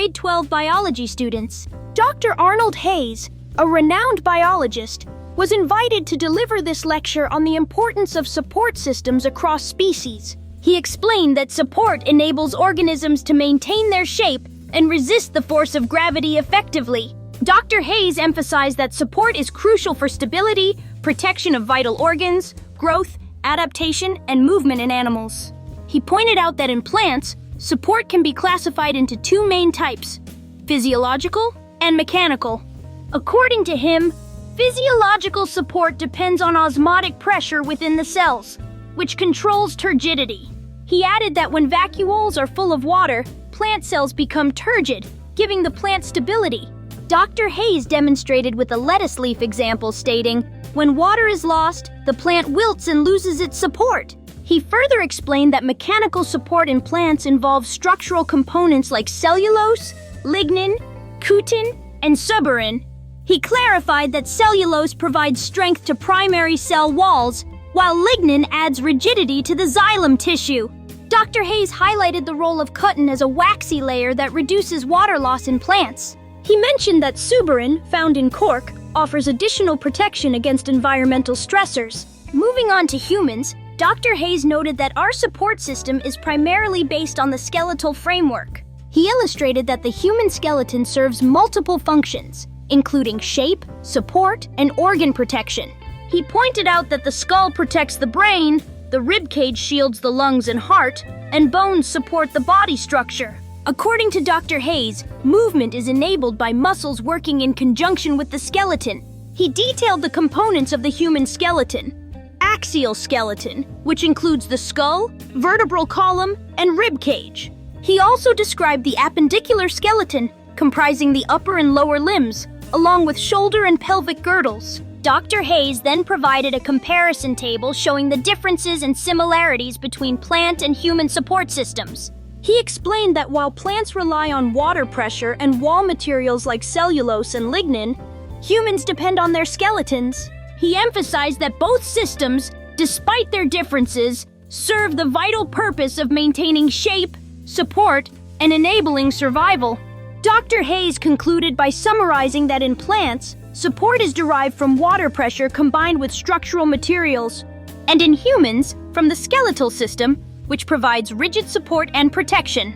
grade 12 biology students. Dr. Arnold Hayes, a renowned biologist, was invited to deliver this lecture on the importance of support systems across species. He explained that support enables organisms to maintain their shape and resist the force of gravity effectively. Dr. Hayes emphasized that support is crucial for stability, protection of vital organs, growth, adaptation, and movement in animals. He pointed out that in plants, support can be classified into two main types: physiological and mechanical. According to him, physiological support depends on osmotic pressure within the cells, which controls turgidity. He added that when vacuoles are full of water, plant cells become turgid, giving the plant stability. Dr. Hayes demonstrated with a lettuce leaf example, stating, "When water is lost, the plant wilts and loses its support." He further explained that mechanical support in plants involves structural components like cellulose, lignin, cutin, and suberin. He clarified that cellulose provides strength to primary cell walls, while lignin adds rigidity to the xylem tissue. Dr. Hayes highlighted the role of cutin as a waxy layer that reduces water loss in plants. He mentioned that suberin, found in cork, offers additional protection against environmental stressors. Moving on to humans, Dr. Hayes noted that our support system is primarily based on the skeletal framework. He illustrated that the human skeleton serves multiple functions, including shape, support, and organ protection. He pointed out that the skull protects the brain, the ribcage shields the lungs and heart, and bones support the body structure. According to Dr. Hayes, movement is enabled by muscles working in conjunction with the skeleton. He detailed the components of the human skeleton: axial skeleton, which includes the skull, vertebral column, and rib cage. He also described the appendicular skeleton, comprising the upper and lower limbs, along with shoulder and pelvic girdles. Dr. Hayes then provided a comparison table showing the differences and similarities between plant and human support systems. He explained that while plants rely on water pressure and wall materials like cellulose and lignin, humans depend on their skeletons. He emphasized that both systems, despite their differences, serve the vital purpose of maintaining shape, support, and enabling survival. Dr. Hayes concluded by summarizing that in plants, support is derived from water pressure combined with structural materials, and in humans, from the skeletal system, which provides rigid support and protection.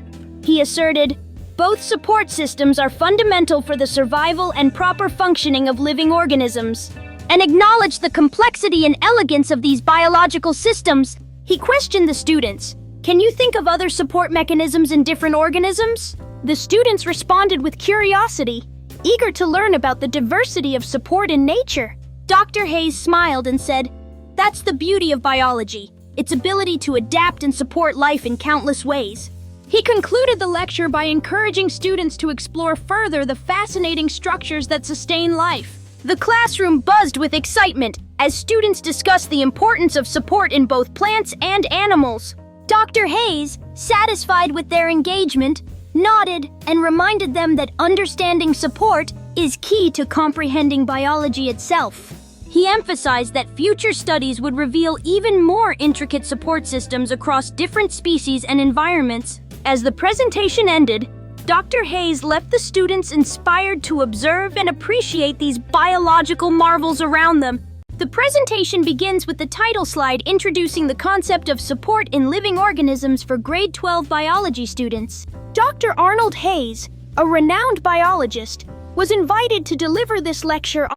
He asserted, "Both support systems are fundamental for the survival and proper functioning of living organisms," and acknowledged the complexity and elegance of these biological systems. He questioned the students, "Can you think of other support mechanisms in different organisms?" The students responded with curiosity, eager to learn about the diversity of support in nature. Dr. Hayes smiled and said, "That's the beauty of biology, its ability to adapt and support life in countless ways." He concluded the lecture by encouraging students to explore further the fascinating structures that sustain life. The classroom buzzed with excitement as students discussed the importance of support in both plants and animals. Dr. Hayes, satisfied with their engagement, nodded and reminded them that understanding support is key to comprehending biology itself. He emphasized that future studies would reveal even more intricate support systems across different species and environments. As the presentation ended, Dr. Hayes left the students inspired to observe and appreciate these biological marvels around them. The presentation begins with the title slide introducing the concept of support in living organisms for grade 12 biology students. Dr. Arnold Hayes, a renowned biologist, was invited to deliver this lecture